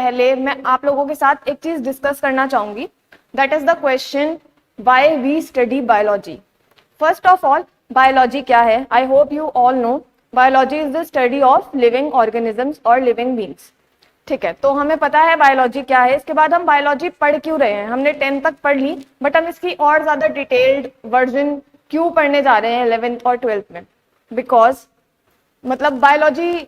पहले मैं आप लोगों के साथ एक चीज डिस्कस करना चाहूंगी, that is the question why we study biology. First of all, biology क्या है? I hope you all know biology is the study of living organisms और लिविंग बींग्स। ठीक है, तो हमें पता है बायोलॉजी क्या है। इसके बाद हम बायोलॉजी पढ़ क्यों रहे हैं? हमने 10th तक पढ़ ली, बट हम इसकी और ज्यादा डिटेल्ड वर्जन क्यों पढ़ने जा रहे हैं 11th और 12th में? बिकॉज मतलब बायोलॉजी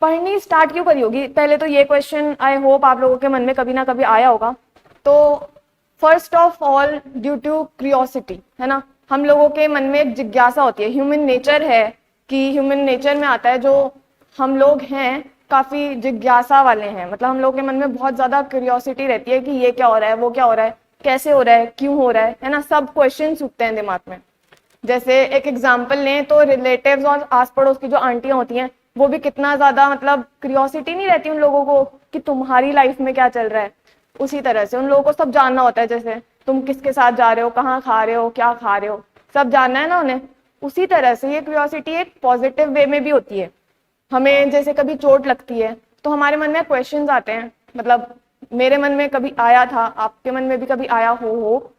पढ़नी स्टार्ट क्यों करी होगी? पहले तो ये क्वेश्चन आई होप आप लोगों के मन में कभी ना कभी आया होगा। तो first of all due to curiosity, है ना। हम लोगों के मन में एक जिज्ञासा होती है, ह्यूमन नेचर है कि ह्यूमन नेचर में आता है जो हम लोग हैं काफी जिज्ञासा वाले हैं। मतलब हम लोगों के मन में बहुत ज्यादा क्यूरियोसिटी रहती है कि ये क्या हो रहा है, वो क्या हो रहा है, कैसे हो रहा है, क्यों हो रहा है ना। सब क्वेश्चन उठते हैं दिमाग में। जैसे एक एग्जाम्पल लें तो रिलेटिव्स और आस पड़ोस की जो आंटियां होती हैं वो भी कितना ज्यादा मतलब क्यूरियोसिटी नहीं रहती उन लोगों को कि तुम्हारी लाइफ में क्या चल रहा है। उसी तरह से उन लोगों को सब जानना होता है, जैसे तुम किसके साथ जा रहे हो, कहाँ खा रहे हो, क्या खा रहे हो, सब जानना है ना उन्हें। उसी तरह से ये क्यूरियोसिटी एक पॉजिटिव वे में भी होती है। हमें जैसे कभी चोट लगती है तो हमारे मन में क्वेश्चंस आते हैं, मतलब मेरे मन में कभी आया था, आपके मन में भी कभी आया हो।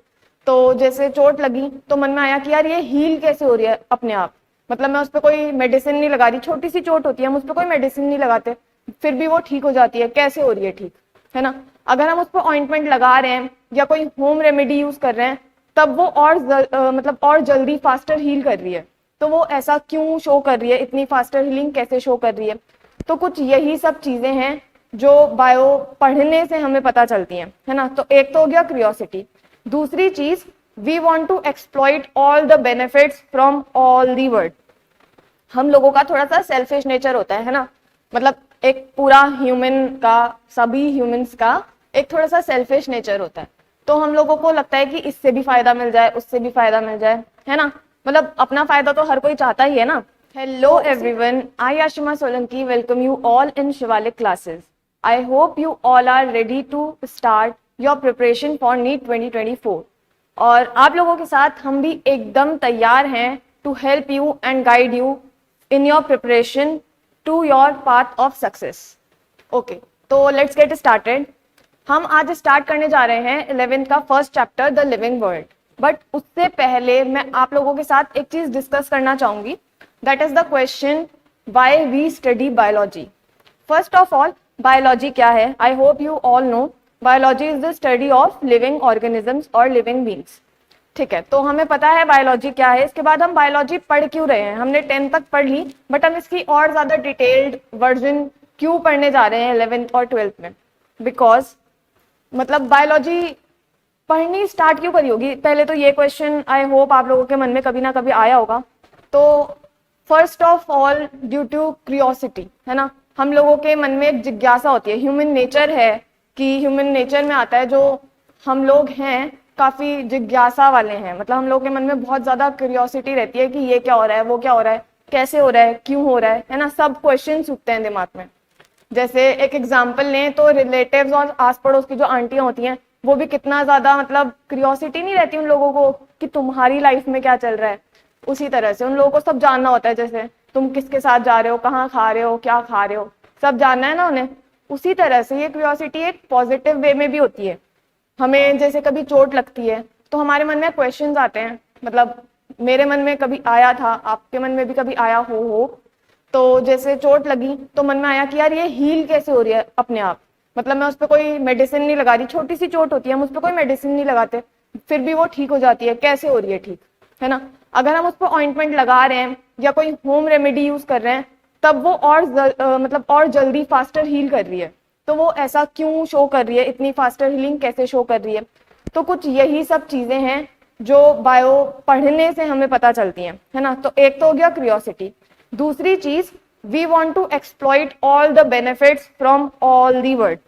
तो जैसे चोट लगी तो मन में आया कि यार ये हील कैसे हो रही है अपने आप। मतलब मैं उस पर कोई मेडिसिन नहीं लगा रही, छोटी सी चोट होती है, हम उस पर कोई मेडिसिन नहीं लगाते, फिर भी वो ठीक हो जाती है। कैसे हो रही है ठीक, है ना। अगर हम उस पर ऑइंटमेंट लगा रहे हैं या कोई होम रेमेडी यूज कर रहे हैं तब वो मतलब और जल्दी फास्टर हील कर रही है। तो वो ऐसा क्यों शो कर रही है, इतनी फास्टर हीलिंग कैसे शो कर रही है? तो कुछ यही सब चीजें हैं जो बायो पढ़ने से हमें पता चलती हैं, है ना। तो एक तो हो गया क्यूरियोसिटी। दूसरी चीज, we want to exploit all the benefits from all the world. हम लोगों का थोड़ा सा सेल्फिश नेचर होता है ना। मतलब एक पूरा ह्यूमन का, सभी ह्यूमंस का एक थोड़ा सा सेल्फिश नेचर होता है। तो हम लोगों को लगता है कि इससे भी फायदा मिल जाए, उससे भी फायदा मिल जाए, है ना। मतलब अपना फायदा तो हर कोई चाहता ही है ना। Hello everyone, I Ashima Solanki welcome you all in Shivalik classes. I hope you all are ready to start your preparation for NEET 2024। और आप लोगों के साथ हम भी एकदम तैयार हैं to help you and guide you in your preparation to your path of success. Okay, तो let's get started. हम आज स्टार्ट करने जा रहे हैं 11th का first chapter the living world. But उससे पहले मैं आप लोगों के साथ एक चीज डिस्कस करना चाहूंगी, that is the question why we study biology. First of all, biology क्या है? I hope you all know biology is the study of living organisms और लिविंग बींग्स। ठीक है, तो हमें पता है बायोलॉजी क्या है। इसके बाद हम बायोलॉजी पढ़ क्यों रहे हैं? हमने 10th तक पढ़ ली, बट हम इसकी और ज्यादा डिटेल्ड वर्जन क्यों पढ़ने जा रहे हैं 11th और 12th में? बिकॉज मतलब बायोलॉजी पढ़नी स्टार्ट क्यों करी होगी? पहले तो ये क्वेश्चन आई होप आप लोगों के मन में कभी ना कभी आया होगा। तो first of all due to curiosity, है ना। हम लोगों के मन में एक जिज्ञासा होती है, ह्यूमन नेचर है कि ह्यूमन नेचर में आता है जो हम लोग हैं काफी जिज्ञासा वाले हैं। मतलब हम लोगों के मन में बहुत ज्यादा क्यूरियोसिटी रहती है कि ये क्या हो रहा है, वो क्या हो रहा है, कैसे हो रहा है, क्यों हो रहा है ना। सब क्वेश्चन उठते हैं दिमाग में। जैसे एक एग्जाम्पल लें तो रिलेटिव्स और आस पड़ोस की जो आंटियां होती हैं वो भी कितना ज्यादा मतलब क्यूरियोसिटी नहीं रहती उन लोगों को कि तुम्हारी लाइफ में क्या चल रहा है। उसी तरह से उन लोगों को सब जानना होता है, जैसे तुम किसके साथ जा रहे हो, कहाँ खा रहे हो, क्या खा रहे हो, सब जानना है ना उन्हें। उसी तरह से ये क्यूरियोसिटी एक पॉजिटिव वे में भी होती है। हमें जैसे कभी चोट लगती है तो हमारे मन में क्वेश्चंस आते हैं, मतलब मेरे मन में कभी आया था, आपके मन में भी कभी आया हो। तो जैसे चोट लगी तो मन में आया कि यार ये हील कैसे हो रही है अपने आप। मतलब मैं उस पर कोई मेडिसिन नहीं लगा रही, छोटी सी चोट होती है, हम उस पर कोई मेडिसिन नहीं लगाते, फिर भी वो ठीक हो जाती है। कैसे हो रही है ठीक, है ना। अगर हम उस पर ऑइंटमेंट लगा रहे हैं या कोई होम रेमेडी यूज कर रहे हैं तब वो और मतलब और जल्दी फास्टर हील कर रही है। तो वो ऐसा क्यों शो कर रही है, इतनी फास्टर हीलिंग कैसे शो कर रही है? तो कुछ यही सब चीजें हैं जो बायो पढ़ने से हमें पता चलती हैं, है ना। तो एक तो हो गया क्यूरियोसिटी। दूसरी चीज, we want to exploit all the benefits from all the world.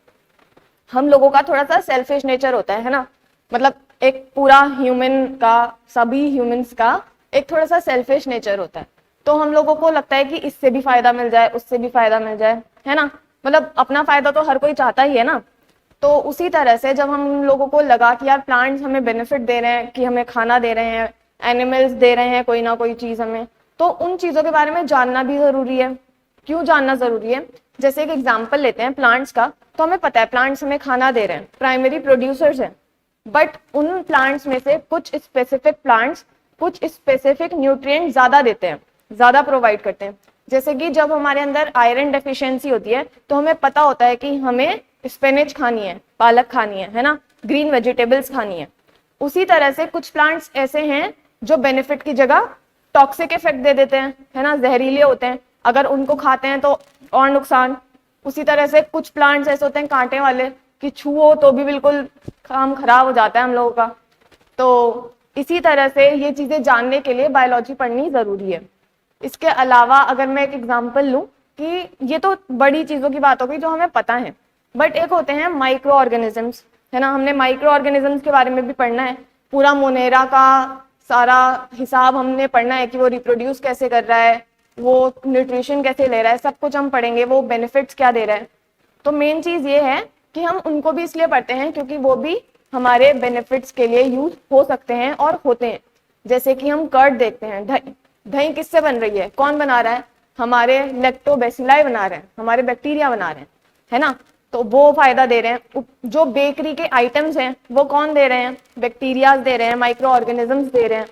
हम लोगों का थोड़ा सा सेल्फिश नेचर होता है ना। मतलब एक पूरा ह्यूमन का, सभी ह्यूमंस का एक थोड़ा सा सेल्फिश नेचर होता है। तो हम लोगों को लगता है कि इससे भी फायदा मिल जाए, उससे भी फायदा मिल जाए, है ना। मतलब अपना फायदा तो हर कोई चाहता ही है ना। तो उसी तरह से जब हम लोगों को लगा कि यार प्लांट्स हमें बेनिफिट दे रहे हैं, कि हमें खाना दे रहे हैं, एनिमल्स दे रहे हैं कोई ना कोई चीज हमें, तो उन चीजों के बारे में जानना भी जरूरी है। क्यों जानना जरूरी है? जैसे एक एग्जांपल लेते हैं प्लांट्स का, तो हमें पता है प्लांट्स हमें खाना दे रहे हैं, प्राइमरी प्रोड्यूसर्स हैं, बट उन प्लांट्स में से कुछ स्पेसिफिक प्लांट्स कुछ स्पेसिफिक न्यूट्रिएंट ज्यादा देते हैं, ज्यादा प्रोवाइड करते हैं। जैसे कि जब हमारे अंदर आयरन डेफिशिएंसी होती है तो हमें पता होता है कि हमें स्पिनच खानी है, पालक खानी है ना, ग्रीन वेजिटेबल्स खानी है। उसी तरह से कुछ प्लांट्स ऐसे हैं जो बेनिफिट की जगह टॉक्सिक इफेक्ट दे देते हैं, है ना, जहरीले होते हैं, अगर उनको खाते हैं तो और नुकसान। उसी तरह से कुछ प्लांट्स ऐसे होते हैं कांटे वाले कि छुओ तो भी बिल्कुल काम खराब हो जाता है हम लोगों का। तो इसी तरह से ये चीजें जानने के लिए बायोलॉजी पढ़नी जरूरी है। इसके अलावा अगर मैं एक एग्जांपल लूं कि ये तो बड़ी चीजों की बात हो गई जो हमें पता है, बट एक होते हैं माइक्रो ऑर्गेनिजम्स, है ना, हमने माइक्रो ऑर्गेनिजम्स के बारे में भी पढ़ना है। पूरा मोनेरा का सारा हिसाब हमने पढ़ना है कि वो रिप्रोड्यूस कैसे कर रहा है, वो न्यूट्रिशन कैसे ले रहा है, सब कुछ हम पढ़ेंगे, वो बेनिफिट्स क्या दे रहा है। तो मेन चीज ये है कि हम उनको भी इसलिए पढ़ते हैं क्योंकि वो भी हमारे बेनिफिट्स के लिए यूज हो सकते हैं और होते हैं। जैसे कि हम कर्ड देखते हैं, दही, दही किससे बन रही है, कौन बना रहा है, हमारे लैक्टोबैसिलाई बना रहे हैं, हमारे बैक्टीरिया बना रहे हैं, है ना, तो वो फायदा दे रहे हैं। जो बेकरी के आइटम्स हैं वो कौन दे रहे हैं, बैक्टीरियाज दे रहे हैं, माइक्रो ऑर्गेनिजम्स दे रहे हैं।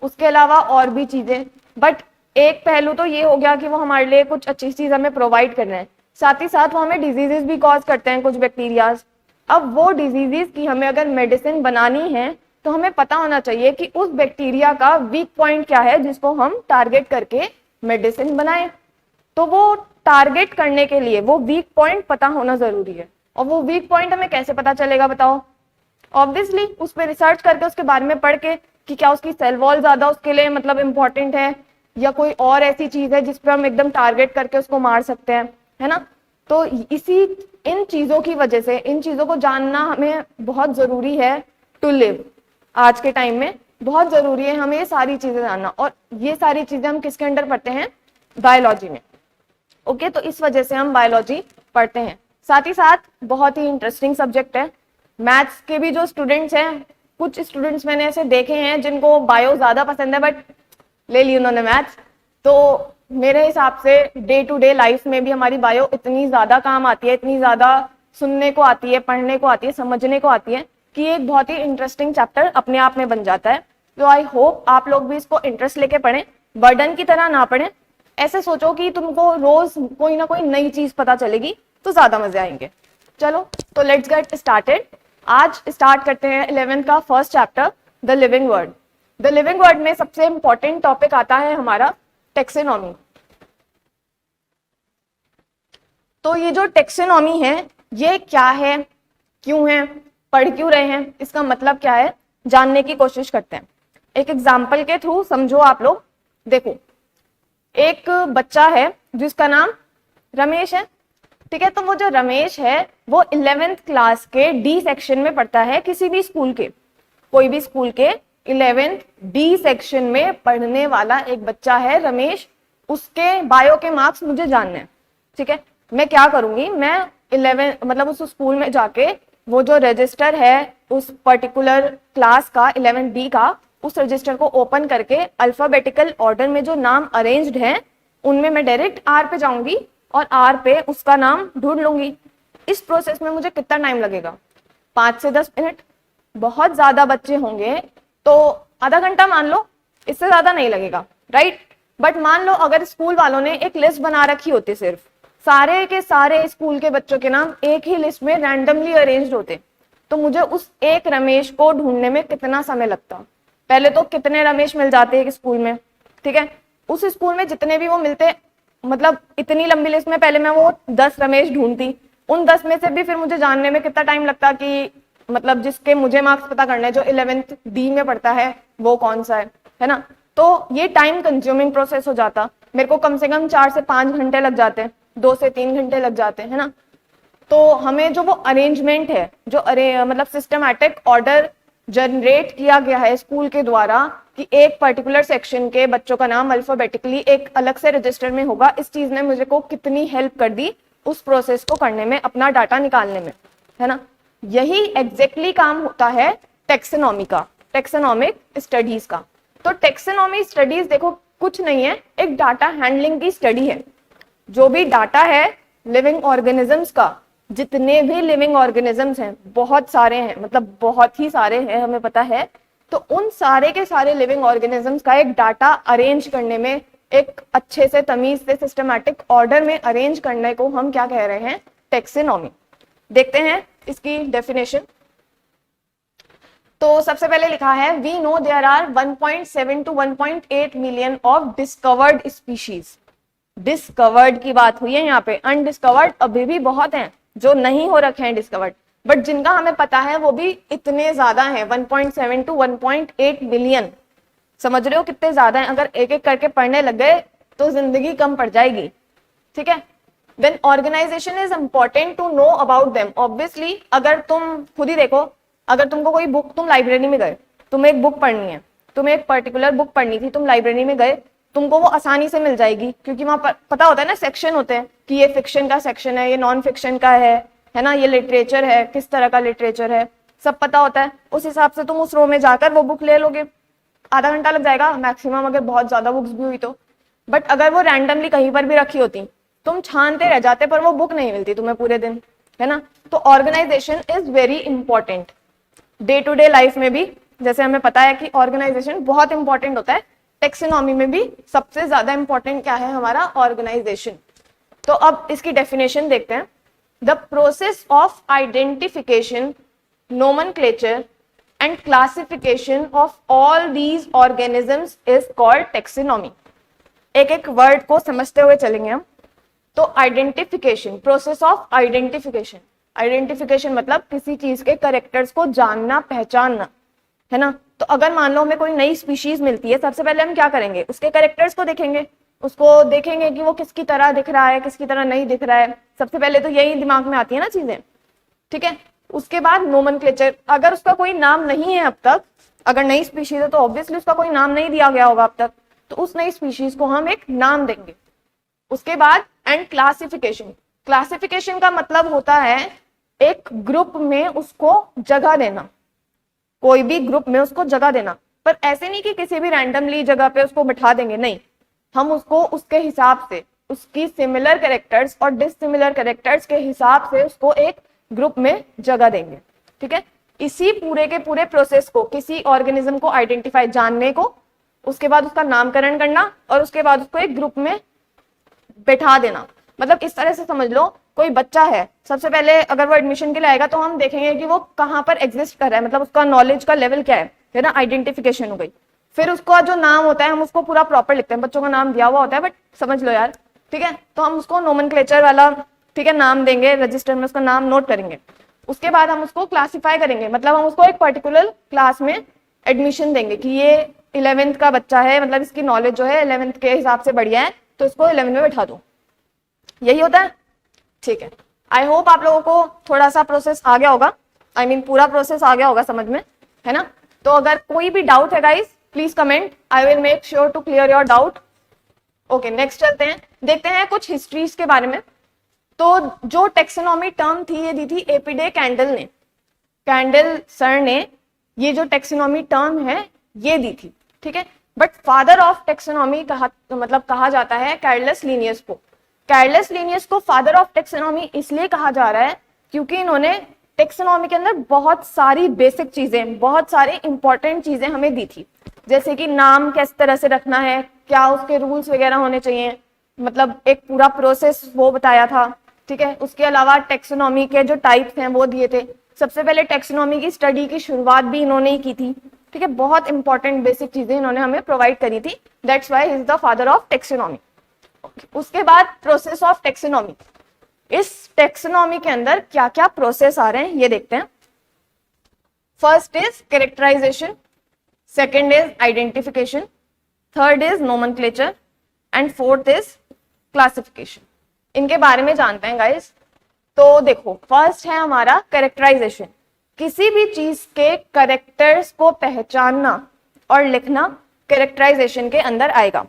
उसके अलावा और भी चीजें, बट एक पहलू तो ये हो गया कि वो हमारे लिए कुछ अच्छी चीज हमें प्रोवाइड कर रहे हैं, साथ ही साथ वो हमें डिजीजेस भी कॉज करते हैं, कुछ बैक्टीरियाज। अब वो डिजीजेस की हमें अगर मेडिसिन बनानी है तो हमें पता होना चाहिए कि उस बैक्टीरिया का वीक पॉइंट क्या है जिसको हम टारगेट करके मेडिसिन बनाएं। तो वो टारगेट करने के लिए वो वीक पॉइंट पता होना जरूरी है। और वो वीक पॉइंट हमें कैसे पता चलेगा बताओ? ऑब्वियसली उस पर रिसर्च करके, उसके बारे में पढ़ के कि क्या उसकी सेल वॉल ज्यादा उसके लिए मतलब इंपॉर्टेंट है या कोई और ऐसी चीज है जिस पर हम एकदम टारगेट करके उसको मार सकते हैं, है ना। तो इसी इन चीजों की वजह से, इन चीजों को जानना हमें बहुत जरूरी है टू लिव। आज के टाइम में बहुत जरूरी है हमें ये सारी चीजें जानना, और ये सारी चीजें हम किसके अंडर पढ़ते हैं, बायोलॉजी में। ओके, तो इस वजह से हम बायोलॉजी पढ़ते हैं। साथ ही साथ बहुत ही इंटरेस्टिंग सब्जेक्ट है। मैथ्स के भी जो स्टूडेंट्स हैं, कुछ स्टूडेंट्स मैंने ऐसे देखे हैं जिनको बायो ज्यादा पसंद है बट ले ली उन्होंने मैथ्स। तो मेरे हिसाब से डे टू डे लाइफ में भी हमारी बायो इतनी ज्यादा काम आती है, इतनी ज्यादा सुनने को आती है, पढ़ने को आती है, समझने को आती है कि एक बहुत ही इंटरेस्टिंग चैप्टर अपने आप में बन जाता है। तो आई होप आप लोग भी इसको इंटरेस्ट लेके पढ़ें, बर्डन की तरह ना पढ़ें। ऐसे सोचो कि तुमको रोज कोई ना कोई नई चीज पता चलेगी तो ज्यादा मजे आएंगे। चलो तो लेट्स गेट स्टार्टेड। आज स्टार्ट करते हैं 11th का first chapter, the living word. The living word में सबसे इंपॉर्टेंट टॉपिक आता है हमारा टेक्सोनॉमी। तो ये जो टेक्सोनॉमी है ये क्या है, क्यों है, पढ़ क्यों रहे हैं, इसका मतलब क्या है, जानने की कोशिश करते हैं। एक एग्जाम्पल के थ्रू समझो आप लोग। देखो, एक बच्चा है जिसका नाम रमेश है, ठीक है। तो वो जो रमेश है वो 11th क्लास के डी सेक्शन में पढ़ता है, किसी भी स्कूल के, कोई भी स्कूल के 11th डी सेक्शन में पढ़ने वाला एक बच्चा है रमेश। उसके बायो के मार्क्स मुझे जानने हैं, ठीक है। मैं क्या करूंगी, मैं 11 मतलब उस स्कूल में जाके वो जो रजिस्टर है उस पर्टिकुलर क्लास का 11th डी का, उस रजिस्टर को ओपन करके अल्फाबेटिकल ऑर्डर में जो नाम अरेंज्ड हैं उनमें मैं डायरेक्ट आर पे जाऊंगी और आर पे उसका नाम ढूंढ लूंगी। इस प्रोसेस में मुझे कितना टाइम लगेगा, 5 से 10 मिनट। बहुत ज्यादा बच्चे होंगे तो आधा घंटा मान लो, इससे ज्यादा नहीं लगेगा, राइट। बट मान लो अगर स्कूल वालों ने एक लिस्ट बना रखी होती, सिर्फ सारे के सारे स्कूल के बच्चों के नाम एक ही लिस्ट में रैंडमली अरेंज्ड होते, तो मुझे उस एक रमेश को ढूंढने में कितना समय लगता। पहले तो कितने रमेश मिल जाते हैं एक स्कूल में, ठीक है। उस स्कूल में जितने भी वो मिलते, मतलब इतनी लंबी लिस्ट में पहले मैं वो 10 रमेश ढूंढती, उन 10 में से भी फिर मुझे जानने में कितना टाइम लगता कि मतलब जिसके मुझे मार्क्स पता करने हैं, जो 11th डी में पढ़ता है वो कौन सा है ना। तो ये टाइम कंज्यूमिंग प्रोसेस हो जाता, मेरे को कम से कम 4 से 5 घंटे लग जाते हैं, 2 से 3 घंटे लग जाते हैं ना। तो हमें जो वो अरेंजमेंट है, जो मतलब सिस्टमैटिक ऑर्डर जनरेट किया गया है स्कूल के द्वारा कि एक पर्टिकुलर सेक्शन के बच्चों का नाम अल्फाबेटिकली एक अलग से रजिस्टर में होगा, इस चीज ने मुझे को कितनी हेल्प कर दी उस प्रोसेस को करने में, अपना डाटा निकालने में, है ना। यही एग्जैक्टली काम होता है टेक्सोनॉमी का, टेक्सोनॉमिक स्टडीज का। तो टेक्सोनॉमी स्टडीज देखो कुछ नहीं है, एक डाटा हैंडलिंग की स्टडी है। जो भी डाटा है लिविंग ऑर्गेनिजम्स का, जितने भी लिविंग ऑर्गेनिजम्स हैं, बहुत सारे हैं, मतलब बहुत ही सारे हैं हमें पता है, तो उन सारे के सारे लिविंग ऑर्गेनिजम्स का एक डाटा अरेंज करने में, एक अच्छे से तमीज से सिस्टमैटिक ऑर्डर में अरेंज करने को हम क्या कह रहे हैं, टेक्सोनॉमी। देखते हैं इसकी डेफिनेशन। तो सबसे पहले लिखा है we know there are 1.7 to 1.8 million of discovered species. Discovered की बात हुई है यहाँ पे, अनडिस्कवर्ड अभी भी बहुत हैं जो नहीं हो रखे हैं डिस्कवर्ड, बट जिनका हमें पता है वो भी इतने ज्यादा हैं, 1.7 to 1.8 मिलियन। समझ रहे हो कितने ज्यादा हैं? अगर एक एक करके पढ़ने लग गए तो जिंदगी कम पड़ जाएगी, ठीक है। Then organisation is important to know about them. Obviously अगर तुम खुद ही देखो, अगर तुमको कोई बुक, तुम लाइब्रेरी में गए, तुम्हें एक बुक पढ़नी है, तुम्हें एक पर्टिकुलर बुक पढ़नी थी, तुम लाइब्रेरी में गए, तुमको वो आसानी से मिल जाएगी, क्योंकि वहां पर पता होता है ना, सेक्शन होते हैं कि ये फिक्शन का सेक्शन है, ये नॉन फिक्शन का है ना, ये लिटरेचर है, किस तरह का लिटरेचर है, सब पता होता है। उस हिसाब से तुम उस रो में जाकर वो बुक ले लोगे, आधा घंटा लग जाएगा मैक्सिमम, अगर बहुत ज्यादा बुक्स भी हुई तो। बट अगर वो रैंडमली कहीं पर भी रखी होती, तुम छानते रह जाते पर वो बुक नहीं मिलती तुम्हें पूरे दिन, है ना। तो organisation is very important day to day life में भी, जैसे हमें पता है कि ऑर्गेनाइजेशन बहुत इंपॉर्टेंट होता है, टेक्सोनॉमी में भी सबसे ज्यादा इंपॉर्टेंट क्या है हमारा, ऑर्गेनाइजेशन। तो अब इसकी डेफिनेशन देखते हैं। The process of identification, nomenclature and classification of all these organisms is called taxonomy. एक एक वर्ड को समझते हुए चलेंगे हम। तो identification, process of identification, identification मतलब किसी चीज के कैरेक्टर्स को जानना, पहचानना, है ना। तो अगर मान लो हमें कोई नई स्पीशीज मिलती है, सबसे पहले हम क्या करेंगे, उसके कैरेक्टर्स को देखेंगे, उसको देखेंगे कि वो किसकी तरह दिख रहा है, किसकी तरह नहीं दिख रहा है। सबसे पहले तो यही दिमाग में आती है ना चीजें, ठीक है। उसके बाद नोमेनक्लेचर, अगर उसका कोई नाम नहीं है अब तक, अगर नई स्पीशीज है तो ऑब्वियसली उसका कोई नाम नहीं दिया गया होगा अब तक, तो उस नई स्पीशीज को हम एक नाम देंगे। उसके बाद एंड क्लासिफिकेशन, क्लासिफिकेशन का मतलब होता है एक ग्रुप में उसको जगह देना, कोई भी ग्रुप में उसको जगह देना, पर ऐसे नहीं कि किसी भी रैंडमली जगह पे उसको बिठा देंगे, नहीं, हम उसको उसके हिसाब से, उसकी सिमिलर कैरेक्टर्स और डिससिमिलर कैरेक्टर्स के हिसाब से उसको एक ग्रुप में जगह देंगे, ठीक है। इसी पूरे के पूरे प्रोसेस को, किसी ऑर्गेनिज्म को आइडेंटिफाई, जानने को, उसके बाद उसका नामकरण करना और उसके बाद उसको एक ग्रुप में बैठा देना। मतलब इस तरह से समझ लो, कोई बच्चा है, सबसे पहले अगर वो एडमिशन के लिए आएगा तो हम देखेंगे कि वो कहाँ पर एग्जिस्ट कर रहा है, मतलब उसका नॉलेज का लेवल क्या है ना, आइडेंटिफिकेशन हो गई। फिर उसका जो नाम होता है हम उसको पूरा प्रॉपर लिखते हैं, बच्चों का नाम दिया हुआ होता है बट समझ लो यार, ठीक है। तो हम उसको नोमेनक्लेचर वाला, ठीक है, नाम देंगे, रजिस्टर में उसका नाम नोट करेंगे। उसके बाद हम उसको क्लासीफाई करेंगे, मतलब हम उसको एक पर्टिकुलर क्लास में एडमिशन देंगे कि ये 11th का बच्चा है, मतलब इसकी नॉलेज जो है 11th के हिसाब से बढ़िया है, तो इसको 11 में बैठा दो। यही होता है, ठीक है। आई होप आप लोगों को थोड़ा सा प्रोसेस आ गया होगा, I mean, पूरा प्रोसेस आ गया होगा समझ में, है ना। तो अगर कोई भी डाउट है guys, please comment, I will make sure to clear your doubt. Okay, next चलते हैं, देखते हैं कुछ हिस्ट्रीज के बारे में। तो जो टेक्सोनॉमी टर्म थी ये दी थी एपीडे कैंडल ने, कैंडल सर ने ये जो टेक्सोनॉमी टर्म है ये दी थी, ठीक है। बट फादर ऑफ टेक्सोनॉमी कहा जाता है कैरलस लीनियस को। कैरलस लीनियस को फादर ऑफ टेक्सोनॉमी इसलिए कहा जा रहा है क्योंकि इन्होंने टेक्सोनॉमी के अंदर बहुत सारी बेसिक चीजें, बहुत सारी इंपॉर्टेंट चीजें हमें दी थी, जैसे कि नाम किस तरह से रखना है, क्या उसके रूल्स वगैरह होने चाहिए, मतलब एक पूरा प्रोसेस वो बताया था, ठीक है। उसके अलावा टेक्सोनॉमी के जो टाइप्स हैं वो दिए थे। सबसे पहले टेक्सोनॉमी की स्टडी की शुरुआत भी इन्होंने ही की थी, ठीक है। बहुत इंपॉर्टेंट बेसिक चीजें इन्होंने हमें प्रोवाइड करी थी, that's why he is the father of taxonomy. उसके बाद प्रोसेस ऑफ टेक्सोनॉमी, इस टेक्सोनॉमी के अंदर क्या क्या प्रोसेस आ रहे हैं ये देखते हैं। First is characterisation, second is identification, third is nomenclature and fourth is classification. इनके बारे में जानते हैं गाइस। तो देखो, फर्स्ट है हमारा कैरेक्टराइजेशन, किसी भी चीज के कैरेक्टर्स को पहचानना और लिखना कैरेक्टराइजेशन के अंदर आएगा।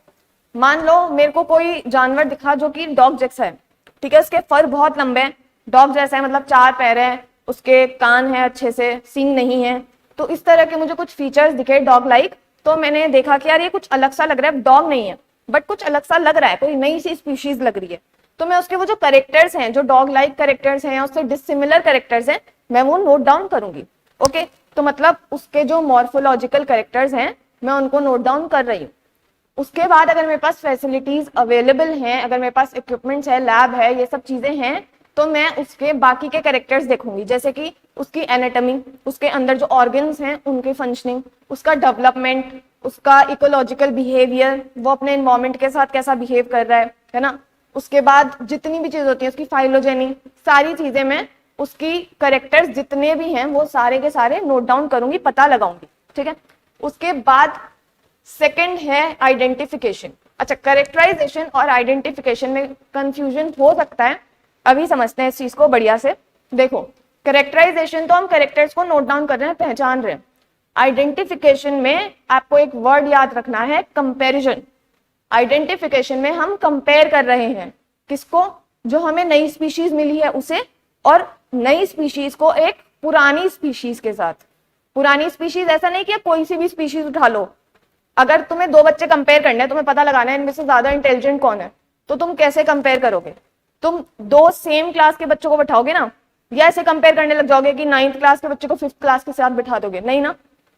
मान लो मेरे को कोई जानवर दिखा जो कि डॉग जैसा है, ठीक है, उसके फर बहुत लंबे हैं, डॉग जैसा है, मतलब 4 पैर है, उसके कान है अच्छे से, सींग नहीं है, तो इस तरह के मुझे कुछ फीचर्स दिखे डॉग लाइक, तो मैंने देखा कि यार ये कुछ अलग सा लग रहा है, डॉग नहीं है बट कुछ अलग सा लग रहा है, कोई नई सी स्पीशीज लग रही है, तो मैं उसके वो जो करेक्टर्स हैं, जो डॉग लाइक करेक्टर्स हैं या उससे डिसिमिलर करेक्टर्स हैं, मैं वो नोट डाउन करूंगी। ओके, तो मतलब उसके जो मॉर्फोलॉजिकल करेक्टर्स हैं मैं उनको नोट डाउन कर रही हूँ। उसके बाद अगर मेरे पास फैसिलिटीज अवेलेबल हैं, अगर मेरे पास इक्विपमेंट्स है, लैब है, ये सब चीजें हैं, तो मैं उसके बाकी के कैरेक्टर्स देखूंगी, जैसे कि उसकी एनाटॉमी, उसके अंदर जो ऑर्गन्स हैं उनकी फंक्शनिंग, उसका डेवलपमेंट, उसका इकोलॉजिकल बिहेवियर, वो अपने एनवायरमेंट के साथ कैसा बिहेव कर रहा है ना। उसके बाद जितनी भी चीज होती है, उसकी फाइलोजेनी, सारी चीजें मैं उसकी कैरेक्टर्स जितने भी हैं वो सारे के सारे नोट डाउन करूंगी, पता लगाऊंगी। ठीक है, उसके बाद सेकंड है आइडेंटिफिकेशन। अच्छा, कैरेक्टराइजेशन और आइडेंटिफिकेशन में कंफ्यूजन हो सकता है, अभी समझते हैं इस चीज को बढ़िया से। देखो, कैरेक्टराइजेशन तो हम कैरेक्टर्स को नोट डाउन कर रहे हैं, पहचान रहे हैं। आइडेंटिफिकेशन में आपको एक वर्ड याद रखना है, कंपैरिजन। आइडेंटिफिकेशन में हम कंपेयर कर रहे हैं किसको, जो हमें नई स्पीशीज मिली है उसे, और नई स्पीशीज को एक पुरानी स्पीशीज के साथ। पुरानी स्पीशीज ऐसा नहीं कि कोई सी भी स्पीशीज उठा लो। अगर तुम्हें दो बच्चे कंपेयर करने हैं, तुम्हें पता लगाना है इनमें से ज्यादा इंटेलिजेंट कौन है, तो तुम कैसे कंपेयर करोगे? तुम दो सेम क्लास के बच्चों को बैठाओगे ना, या ऐसे कंपेयर करने लग जाओगे कि 9th क्लास के बच्चे को 5th क्लास के साथ बिठा दोगे? नहीं ना।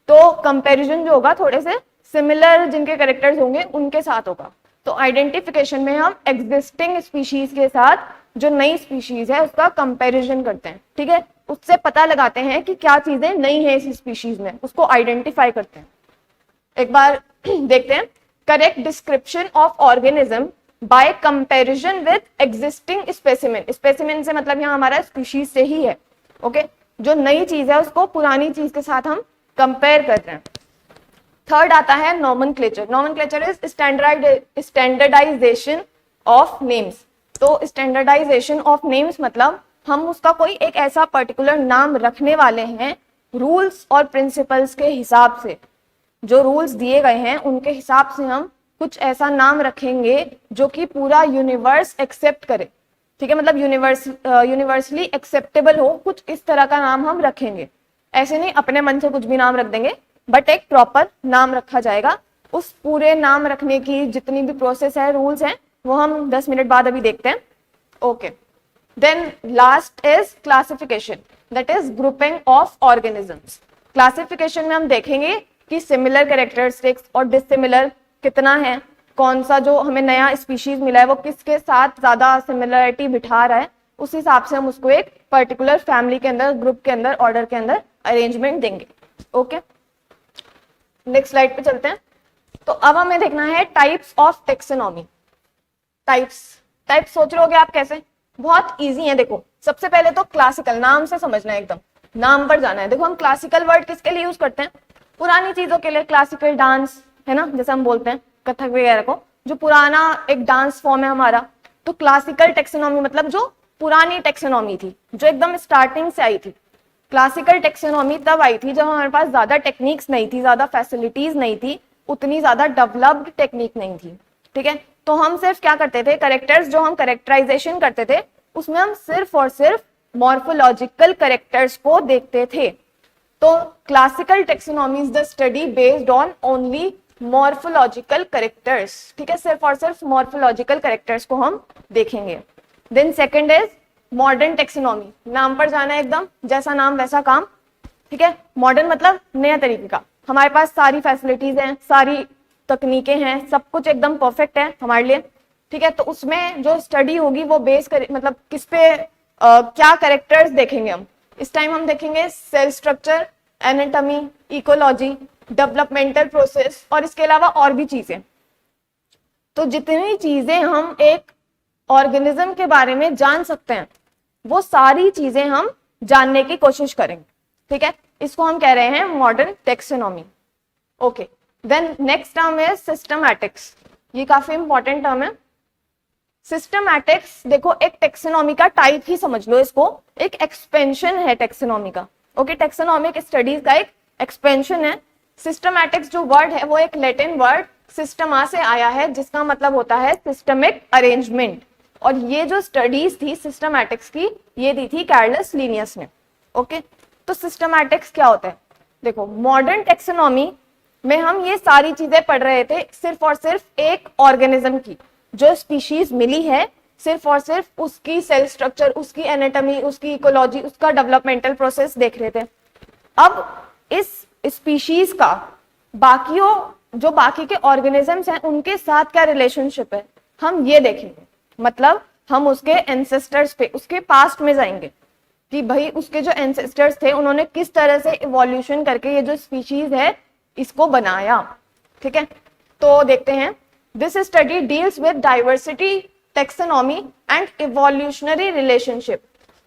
तो कंपैरिजन जो होगा थोड़े से सिमिलर जिनके कैरेक्टर्स होंगे उनके साथ होगा। तो आइडेंटिफिकेशन में हम एग्जिस्टिंग स्पीशीज के साथ जो नई स्पीशीज है उसका कंपैरिजन करते हैं। ठीक है, उससे पता लगाते हैं कि क्या चीजें नई है इस स्पीशीज में, उसको आइडेंटिफाई करते हैं। एक बार देखते हैं, correct description of organism by comparison with existing specimen. Specimen से मतलब यहाँ हमारा स्पीशीज से ही है। ओके, जो नई चीज है उसको पुरानी चीज के साथ हम कंपेयर कर रहे हैं। थर्ड आता है nomenclature. Nomenclature is standardisation of names. तो स्टैंडर्डाइजेशन ऑफ नेम्स मतलब हम उसका कोई एक ऐसा पर्टिकुलर नाम रखने वाले हैं रूल्स और प्रिंसिपल्स के हिसाब से। जो रूल्स दिए गए हैं उनके हिसाब से हम कुछ ऐसा नाम रखेंगे जो कि पूरा यूनिवर्स एक्सेप्ट करे। ठीक है, मतलब यूनिवर्सली एक्सेप्टेबल हो, कुछ इस तरह का नाम हम रखेंगे। ऐसे नहीं अपने मन से कुछ भी नाम रख देंगे, बट एक प्रॉपर नाम रखा जाएगा। उस पूरे नाम रखने की जितनी भी प्रोसेस है, रूल्स हैं, वो हम 10 मिनट बाद अभी देखते हैं। Okay, then last is classification, that is grouping of organisms. Classification में हम देखेंगे कि सिमिलर कैरेक्टरिस्टिक्स और डिसिमिलर कितना है, कौन सा जो हमें नया स्पीशीज मिला है वो किसके साथ ज्यादा सिमिलरिटी बिठा रहा है, उस हिसाब से हम उसको एक पर्टिकुलर फैमिली के अंदर, ग्रुप के अंदर, ऑर्डर के अंदर अरेंजमेंट देंगे। ओके, नेक्स्ट स्लाइड पे चलते हैं। तो अब हमें देखना है टाइप्स ऑफ टेक्सोनॉमी। टाइप्स सोच रहे होगे आप कैसे? बहुत इजी है। देखो, सबसे पहले तो क्लासिकल, नाम से समझना है, एकदम नाम पर जाना है। देखो, हम क्लासिकल वर्ड किसके लिए यूज करते हैं? पुरानी चीजों के लिए। क्लासिकल डांस है ना, जैसे हम बोलते हैं कथक वगैरह को, जो पुराना एक डांस फॉर्म है हमारा। तो क्लासिकल टेक्सोनॉमी मतलब जो पुरानी टेक्सोनॉमी थी, जो एकदम स्टार्टिंग से आई थी। क्लासिकल टेक्सोनॉमी तब आई थी जब हमारे पास ज्यादा टेक्निक्स नहीं थी, ज्यादा फैसिलिटीज नहीं थी, उतनी ज्यादा डेवलप्ड टेक्निक नहीं थी। ठीक है, तो हम सिर्फ क्या करते थे, कैरेक्टर्स जो हम कैरेक्टराइजेशन करते थे उसमें हम सिर्फ और सिर्फ मॉर्फोलॉजिकल कैरेक्टर्स को देखते थे। तो classical taxonomy is the study based on only morphological characters. ठीक है, सिर्फ और सिर्फ मॉर्फोलॉजिकल कैरेक्टर्स को हम देखेंगे। Then second is modern taxonomy. नाम पर जाना है एकदम, जैसा नाम वैसा काम। ठीक है, मॉडर्न मतलब नया तरीके का। हमारे पास सारी फैसिलिटीज हैं, सारी तकनीकें हैं, सब कुछ एकदम परफेक्ट है हमारे लिए। ठीक है, तो उसमें जो स्टडी होगी वो बेस कर मतलब किस पे क्या कैरेक्टर्स देखेंगे हम। इस टाइम हम देखेंगे cell structure, anatomy, ecology, developmental process और इसके अलावा और भी चीजें। तो जितनी चीजें हम एक ऑर्गेनिज्म के बारे में जान सकते हैं वो सारी चीजें हम जानने की कोशिश करेंगे। ठीक है, इसको हम कह रहे हैं modern taxonomy. Okay, then next term है सिस्टमैटिक्स। ये काफी इंपॉर्टेंट टर्म है। सिस्टमैटिक्स देखो एक टेक्सोनॉमी का टाइप ही समझ लो, इसको एक एक्सपेंशन है टेक्सोनॉमी का। ओके, टेक्सोनॉमिक स्टडीज का एक एक्सपेंशन है। सिस्टमैटिक्स जो वर्ड है वो एक लैटिन वर्ड सिस्टमा से आया है, जिसका मतलब होता है सिस्टमिक अरेंजमेंट। और ये जो स्टडीज थी सिस्टमैटिक्स की, ये दी थी कार्लस लिनियस ने। ओके, तो सिस्टमैटिक्स क्या होता है? देखो, मॉडर्न टेक्सोनॉमी में हम ये सारी चीजें पढ़ रहे थे सिर्फ और सिर्फ एक ऑर्गेनिज्म की, जो स्पीशीज मिली है सिर्फ और सिर्फ उसकी सेल स्ट्रक्चर, उसकी एनाटॉमी, उसकी इकोलॉजी, उसका डेवलपमेंटल प्रोसेस देख रहे थे। अब इस स्पीशीज का जो बाकी के ऑर्गेनिजम्स हैं उनके साथ क्या रिलेशनशिप है, हम ये देखेंगे। मतलब हम उसके एंसेस्टर्स पे, उसके पास्ट में जाएंगे कि भाई उसके जो एंसेस्टर्स थे उन्होंने किस तरह से इवोल्यूशन करके ये जो स्पीशीज है इसको बनाया। ठीक है, तो देखते हैं। This study deals with diversity, taxonomy and evolutionary relationship.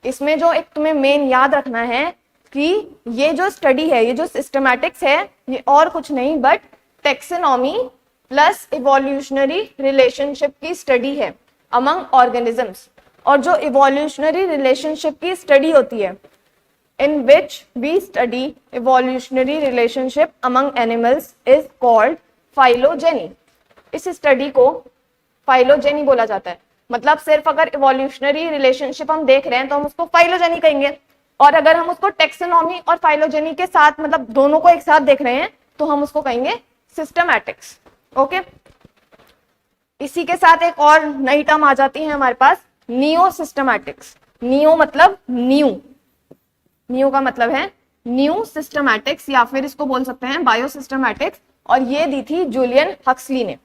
इसमें जो एक तुम्हें मेन याद रखना है कि ये जो स्टडी है, ये जो सिस्टमैटिक्स है, ये और कुछ नहीं but taxonomy plus evolutionary relationship की स्टडी है अमंग ऑर्गेनिजम्स। और जो इवोल्यूशनरी रिलेशनशिप की स्टडी होती है, in which we study evolutionary relationship among animals, is called phylogeny. इस स्टडी को फाइलोजेनी बोला जाता है। मतलब सिर्फ अगर इवोल्यूशनरी रिलेशनशिप हम देख रहे हैं तो हम उसको फाइलोजेनी कहेंगे, और अगर हम उसको टेक्सोनॉमी और फाइलोजेनी के साथ, मतलब दोनों को एक साथ देख रहे हैं, तो हम उसको कहेंगे सिस्टमैटिक्स। ओके, इसी के साथ एक और नई टर्म आ जाती है हमारे पास, नियो सिस्टमैटिक्स। नियो मतलब न्यू, नियो का मतलब है न्यू सिस्टमैटिक्स, या फिर इसको बोल सकते हैं बायोसिस्टमैटिक्स। और ये दी थी जूलियन हक्सली ने,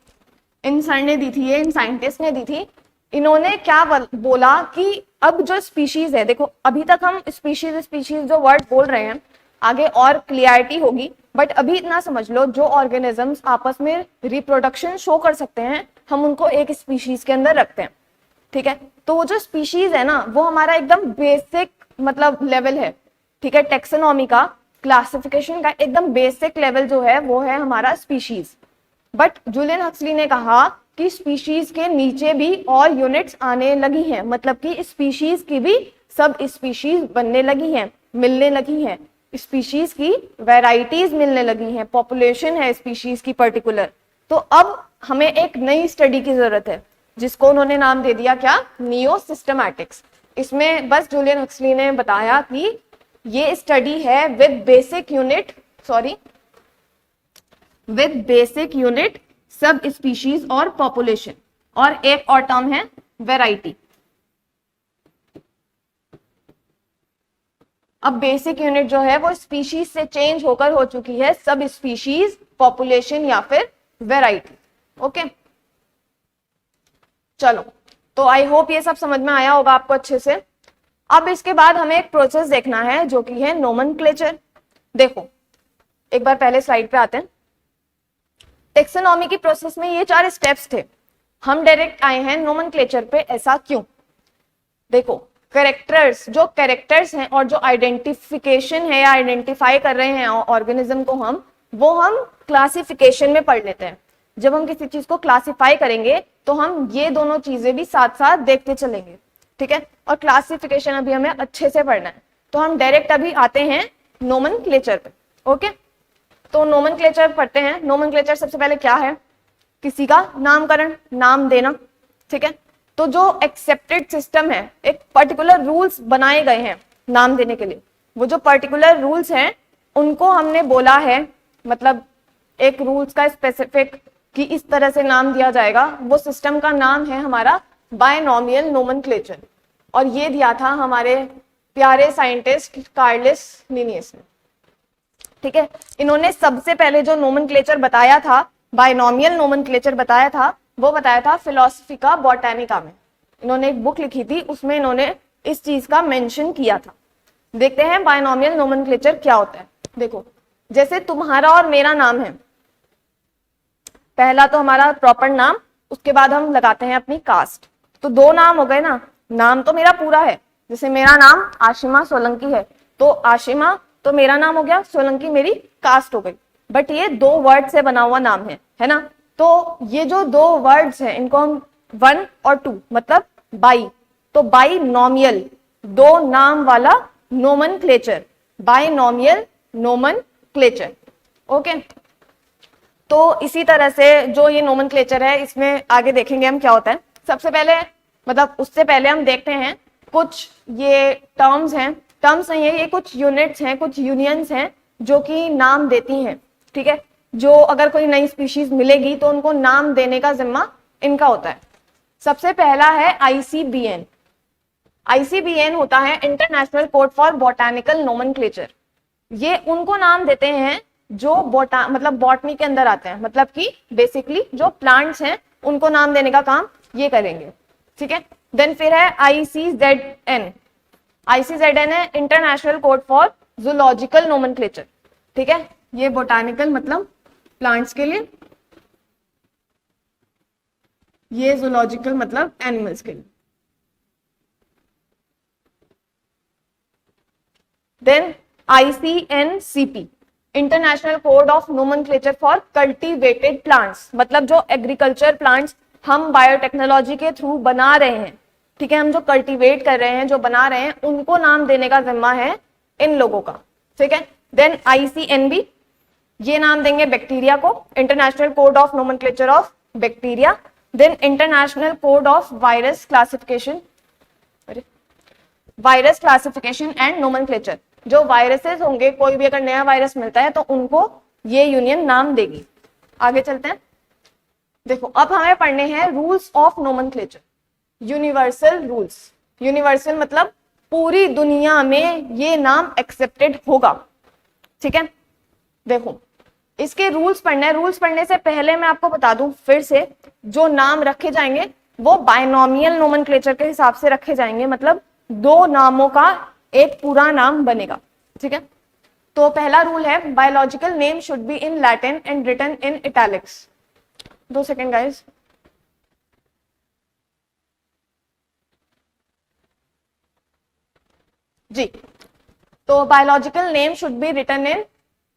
इन सर ने दी थी, ये इन साइंटिस्ट ने दी थी। इन्होंने क्या बोला कि अब जो स्पीशीज है, देखो अभी तक हम स्पीशीज स्पीशीज जो वर्ड बोल रहे हैं, आगे और क्लियरिटी होगी, बट अभी इतना समझ लो, जो ऑर्गेनिजम्स आपस में रिप्रोडक्शन शो कर सकते हैं हम उनको एक स्पीशीज के अंदर रखते हैं। ठीक है, तो वो जो स्पीशीज है ना, वो हमारा एकदम बेसिक मतलब लेवल है। ठीक है, टेक्सोनॉमी का, क्लासिफिकेशन का एकदम बेसिक लेवल जो है वो है हमारा स्पीशीज। बट जूलियन हक्सली ने कहा कि स्पीशीज के नीचे भी और यूनिट्स आने लगी हैं, मतलब कि स्पीशीज की भी सब स्पीशीज बनने लगी हैं, मिलने लगी हैं, स्पीशीज की वैरायटीज मिलने लगी हैं, पॉपुलेशन है स्पीशीज की पर्टिकुलर। तो अब हमें एक नई स्टडी की जरूरत है, जिसको उन्होंने नाम दे दिया क्या, नियो सिस्टमैटिक्स। इसमें बस जूलियन हक्सली ने बताया कि ये स्टडी है विद बेसिक यूनिट, सब स्पीशीज और पॉपुलेशन, और एक और टर्म है वैरायटी। अब बेसिक यूनिट जो है वो स्पीशीज से चेंज होकर हो चुकी है सब स्पीशीज, पॉपुलेशन या फिर वैरायटी। ओके, चलो, तो आई होप ये सब समझ में आया होगा आपको अच्छे से। अब इसके बाद हमें एक प्रोसेस देखना है जो कि है नोमेनक्लेचर। देखो एक बार पहले स्लाइड पे आते हैं। टेक्सोनॉमी की प्रोसेस में ये 4 स्टेप्स थे, हम डायरेक्ट आए हैं नोमेनक्लेचर पे, ऐसा क्यों? देखो कैरेक्टर्स, जो कैरेक्टर्स हैं और जो आइडेंटिफिकेशन है या आइडेंटिफाई कर रहे हैं ऑर्गेनिज्म को वो हम क्लासिफिकेशन में पढ़ लेते हैं। जब हम किसी चीज को क्लासिफाई करेंगे तो हम ये दोनों चीजें भी साथ साथ देखते चलेंगे। ठीक है, और क्लासिफिकेशन अभी हमें अच्छे से पढ़ना है, तो हम डायरेक्ट अभी आते हैं नोमेनक्लेचर पे। ओके, तो नोमेनक्लेचर पढ़ते हैं। नोमेनक्लेचर सबसे पहले क्या है, किसी का नामकरण, नाम देना। ठीक है, तो जो एक्सेप्टेड सिस्टम है, एक पर्टिकुलर रूल्स बनाए गए हैं नाम देने के लिए, वो जो पर्टिकुलर रूल्स हैं उनको हमने बोला है, मतलब एक रूल्स का स्पेसिफिक कि इस तरह से नाम दिया जाएगा, वो सिस्टम का नाम है हमारा बायनॉमियल नोमेनक्लेचर। और ये दिया था हमारे प्यारे साइंटिस्ट कार्लिस लिनियस ने। ठीक है, इन्होंने सबसे पहले जो नोमेनक्लेचर बताया था, बायनॉमियल नोमेनक्लेचर बताया था, वो बताया था फिलोसफिका बॉटैनिका में। इन्होंने एक बुक लिखी थी, उसमें इन्होंने इस चीज का मेंशन किया था। देखते हैं बायनॉमियल नोमेनक्लेचर क्या होता है। देखो जैसे तुम्हारा और मेरा नाम है, पहला तो हमारा प्रॉपर नाम, उसके बाद हम लगाते हैं अपनी कास्ट, तो 2 नाम हो गए ना। नाम तो मेरा पूरा है, जैसे मेरा नाम आशिमा सोलंकी है, तो आशिमा तो मेरा नाम हो गया, सोलंकी मेरी कास्ट हो गई। बट ये 2 वर्ड से बना हुआ नाम है ना। तो ये जो 2 वर्ड्स हैं इनको हम 1 और 2 मतलब बाई, तो बाई नॉमियल, 2 नाम वाला नोमेनक्लेचर, बायनॉमियल नोमेनक्लेचर। ओके, तो इसी तरह से जो ये नोमेनक्लेचर है, इसमें आगे देखेंगे हम क्या होता है। सबसे पहले मतलब उससे पहले हम देखते हैं कुछ ये टर्म्स हैं, टर्म्स नहीं है ये, कुछ यूनिट्स हैं, कुछ यूनियंस हैं जो कि नाम देती हैं। ठीक है, जो अगर कोई नई स्पीशीज मिलेगी तो उनको नाम देने का जिम्मा इनका होता है। सबसे पहला है आईसीबीएन। आईसीबीएन होता है international code for botanical nomenclature. ये उनको नाम देते हैं जो मतलब बॉटनी के अंदर आते हैं, मतलब कि बेसिकली जो प्लांट्स हैं उनको नाम देने का काम ये करेंगे, ठीक है। देन फिर है आईसीजेडएन। आईसीजेडएन है international code for zoological nomenclature, ठीक है। ये बोटानिकल मतलब प्लांट्स के लिए, ये जूलॉजिकल मतलब एनिमल्स के लिए। Then ICNCP international code of nomenclature for cultivated plants, मतलब जो एग्रीकल्चर प्लांट्स हम बायोटेक्नोलॉजी के थ्रू बना रहे हैं, ठीक है, हम जो कल्टीवेट कर रहे हैं, जो बना रहे हैं, उनको नाम देने का जिम्मा है इन लोगों का, ठीक है। देन ICNB, ये नाम देंगे बैक्टीरिया को, international code of nomenclature of bacteria. Then international code of virus classification, virus classification and nomenclature, जो वायरसेस होंगे, कोई भी अगर नया वायरस मिलता है तो उनको ये यूनियन नाम देगी। आगे चलते हैं। देखो अब हमें पढ़ने हैं rules of nomenclature, universal rules. Universal मतलब पूरी दुनिया में ये नाम एक्सेप्टेड होगा, ठीक है। देखो इसके रूल्स पढ़ने हैं। रूल्स पढ़ने से पहले मैं आपको बता दूं फिर से, जो नाम रखे जाएंगे वो बायनोमियल नोमेनक्लेचर के हिसाब से रखे जाएंगे, मतलब दो नामों का एक पूरा नाम बनेगा, ठीक है। तो पहला रूल है biological name should be in Latin and written in italics. 2 second guys. जी, तो biological name should be written in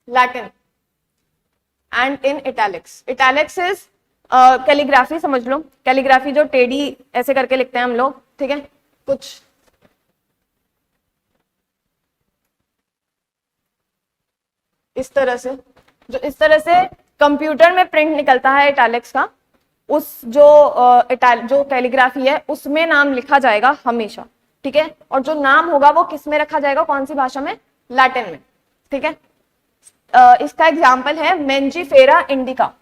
Latin and in italics. Italics is calligraphy, समझ लो कैलीग्राफी, जो टेढ़ी ऐसे करके लिखते हैं हम लोग, ठीक है, कुछ इस तरह से, जो इस तरह से कंप्यूटर में प्रिंट निकलता है इटैलिक्स का, उस जो कैलीग्राफी है उसमें नाम लिखा जाएगा हमेशा, ठीक है। और जो नाम होगा वो किस में रखा जाएगा, कौन सी भाषा में, लैटिन में, ठीक है। इसका एग्जाम्पल है मेंजीफेरा इंडिका,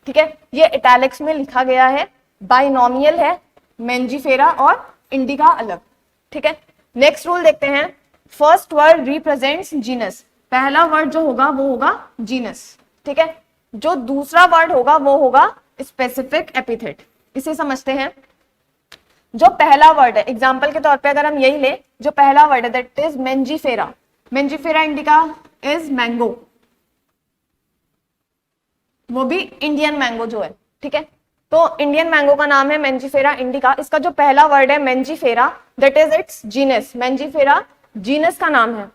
ठीक है, ये इटैलिक्स में लिखा गया है, बाइनोमियल है, मेंजीफेरा और इंडिका अलग, ठीक है। नेक्स्ट रूल देखते हैं। फर्स्ट वर्ड रिप्रेजेंट्स जीनस, पहला वर्ड जो होगा वो होगा जीनस, ठीक है। जो दूसरा वर्ड होगा वो होगा स्पेसिफिक एपिथेट। इसे समझते हैं। जो पहला वर्ड है, एग्जाम्पल के तौर पे अगर हम यही ले, जो पहला वर्ड है that is Mangifera, Mangifera indica is mango, वो भी इंडियन मैंगो जो है, ठीक है। तो इंडियन मैंगो का नाम है मेंजीफेरा इंडिका। इसका जो पहला वर्ड है Mangifera, that is its genus, Mangifera genus का नाम है।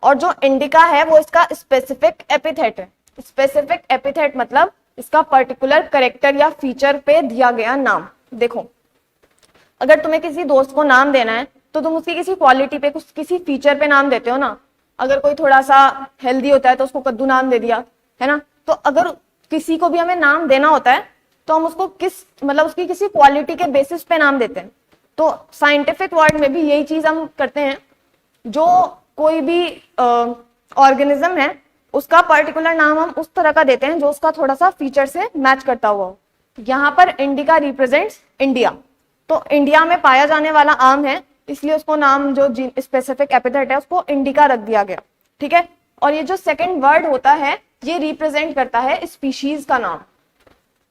और जो इंडिका है वो इसका स्पेसिफिक एपिथेट है। स्पेसिफिक एपिथेट मतलब इसका पर्टिकुलर कैरेक्टर या फीचर पे दिया गया नाम। देखो अगर तुम्हें किसी दोस्त को नाम देना है तो तुम उसकी किसी क्वालिटी पे, कुछ किसी फीचर पे नाम देते हो ना। अगर कोई थोड़ा सा हेल्दी होता है तो उसको कद्दू नाम दे दिया, है ना। तो अगर किसी को भी हमें नाम देना होता है तो हम उसको मतलब उसकी किसी क्वालिटी के बेसिस पे नाम देते हैं। तो साइंटिफिक वर्ड में भी यही चीज हम करते हैं। जो कोई भी ऑर्गेनिज्म है उसका पर्टिकुलर नाम हम उस तरह का देते हैं जो उसका थोड़ा सा फीचर से मैच करता हुआ हो। यहाँ पर इंडिका रिप्रेजेंट्स इंडिया, तो इंडिया में पाया जाने वाला आम है, इसलिए उसको नाम जो स्पेसिफिक एपिथेट है उसको इंडिका रख दिया गया, ठीक है। और ये जो सेकंड वर्ड होता है ये रिप्रेजेंट करता है स्पीशीज का नाम।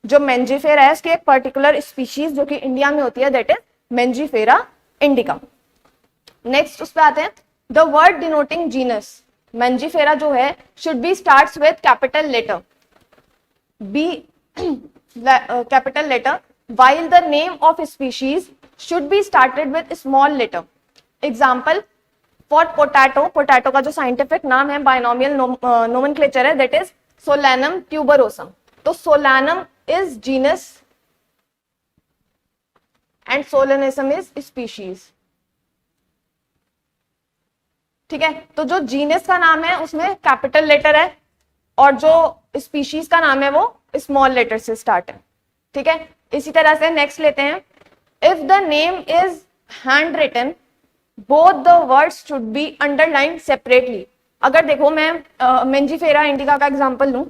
जो मेंजीफेरा है इसकी एक पर्टिकुलर स्पीशीज जो कि इंडिया में होती है, that is Mangifera indica. Next उस पे आते हैं। The word denoting genus, Mangifera जो है should be starts with capital letter B, capital letter, while the name of species should be started with small letter. Example for potato, potato का जो scientific नाम है बाइनोमियल नोमेनक्लेचर है that is Solanum tuberosum. तो Solanum is genus and सोलेनेसम is species, ठीक है। तो जो जीनस का नाम है उसमें कैपिटल लेटर है और जो स्पीशीज का नाम है वो स्मॉल लेटर से स्टार्ट है, ठीक है। इसी तरह से नेक्स्ट लेते हैं। If the name is handwritten both the words should be underline separately. अगर देखो मैं मेंजीफेरा इंडिका का एग्जांपल लूं,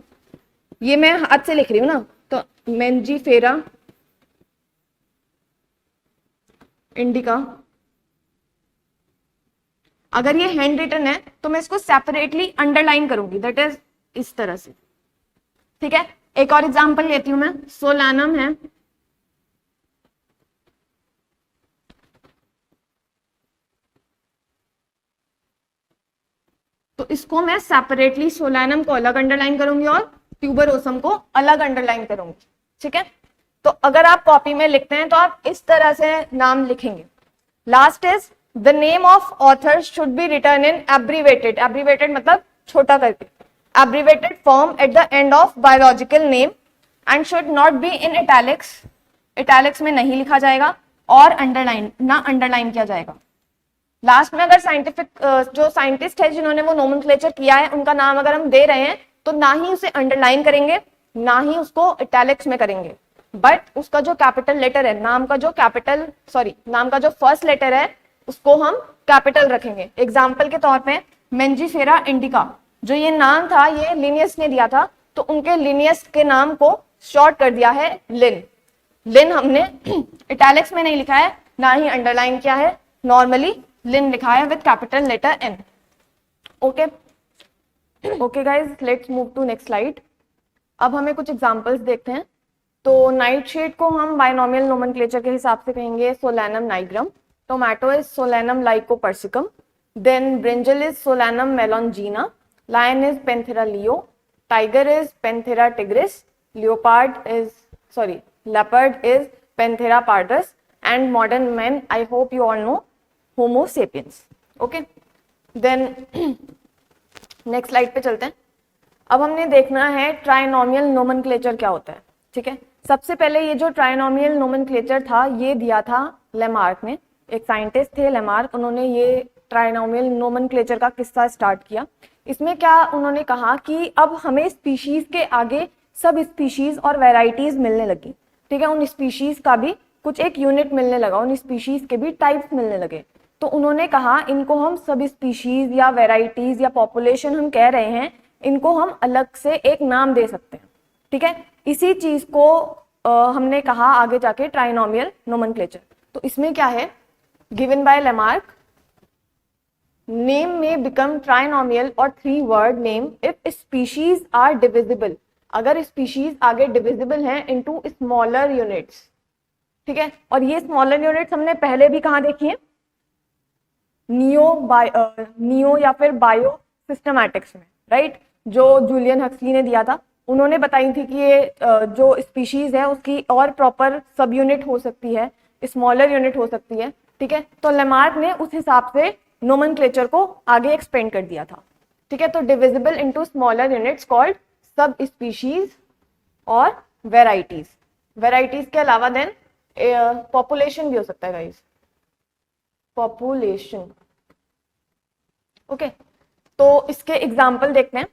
ये मैं हाथ से लिख रही हूं ना, तो मेंजीफेरा इंडिका। अगर ये हैंड रिटन है तो मैं इसको सेपरेटली अंडरलाइन करूंगी, दैट इज इस तरह से, ठीक है। एक और एग्जांपल लेती हूं मैं, सोलानम है, तो इसको मैं सेपरेटली सोलानम को अलग अंडरलाइन करूंगी और ट्यूबरोसम को अलग अंडरलाइन करूंगी, ठीक है। तो अगर आप कॉपी में लिखते हैं तो आप इस तरह से नाम लिखेंगे। Last is the name of author should be return in abbreviated, abbreviated मतलब छोटा करके, abbreviated form at the end of biological name and should not be in italics, italics में नहीं लिखा जाएगा और अंडरलाइन ना अंडरलाइन किया जाएगा। लास्ट में अगर साइंटिफिक जो साइंटिस्ट है जिन्होंने वो नोमेनक्लेचर किया है उनका नाम अगर हम दे रहे हैं तो ना ही उसे अंडरलाइन करेंगे ना ही उसको इटैलिक्स में करेंगे, बट उसका जो कैपिटल लेटर है, नाम का जो कैपिटल नाम का जो फर्स्ट लेटर है उसको हम कैपिटल रखेंगे। एग्जाम्पल के तौर पे मेंजीफेरा इंडिका, जो ये नाम था ये लिनियस ने दिया था, तो उनके लिनियस के नाम को शॉर्ट कर दिया है लिन। लिन हमने इटैलिक्स में नहीं लिखा है ना ही अंडरलाइन किया है, नॉर्मली लिन लिखा है with capital letter N. Okay okay guys, let's move to next slide. अब हमें कुछ एग्जांपल्स देखते हैं। तो नाइटशेड को हम बाइनोमियल नोमेनक्लेचर के हिसाब से कहेंगे Solanum nigrum, tomato is Solanum lycopersicum, then brinjal is Solanum melongena, lion is Panthera leo, tiger is Panthera tigris, leopard is Panthera pardus, and modern men, I hope you all know, Homo sapiens. Okay, then next slide पे चलते हैं। अब हमने देखना है trinomial nomenclature क्या होता है, ठीक है। सबसे पहले ये जो ट्राइनोमियल नोमेनक्लेचर था ये दिया था लेमार्क ने, एक साइंटिस्ट थे लेमार्क, उन्होंने ये ट्राइनोमियल नोमेनक्लेचर का किस्सा स्टार्ट किया। इसमें क्या उन्होंने कहा कि अब हमें स्पीशीज के आगे सब स्पीशीज और वेराइटीज मिलने लगी, ठीक है। उन स्पीशीज का भी कुछ एक यूनिट मिलने लगा, उन स्पीशीज के भी टाइप्स मिलने लगे, तो उन्होंने कहा इनको हम सब स्पीशीज या वेराइटीज या पॉपुलेशन हम कह रहे हैं, इनको हम अलग से एक नाम दे सकते हैं, ठीक है। इसी चीज को हमने कहा आगे जाके ट्राइनोमियल नोमेनक्लेचर। तो इसमें क्या है, गिवन बाय लेमार्क, नेम में बिकम ट्राइनोमियल और 3 word name if species are divisible, अगर स्पीशीज आगे डिविजिबल हैं इनटू स्मॉलर यूनिट्स, ठीक है। और ये स्मॉलर यूनिट्स हमने पहले भी कहाँ देखी है, नियो या फिर बायो सिस्टमैटिक्स में, राइट, जो जूलियन हक्सली ने दिया था। उन्होंने बताई थी कि ये जो स्पीशीज है उसकी और प्रॉपर सब यूनिट हो सकती है, स्मॉलर यूनिट हो सकती है, ठीक है। तो लेमार्क ने उस हिसाब से नोमेनक्लेचर को आगे एक्सपेंड कर दिया था, ठीक है। तो divisible into smaller units called सब स्पीशीज और वेराइटीज, वेराइटीज के अलावा देन पॉपुलेशन भी हो सकता है गाइस, पॉपुलेशन, ओके। तो इसके एग्जाम्पल देखते हैं।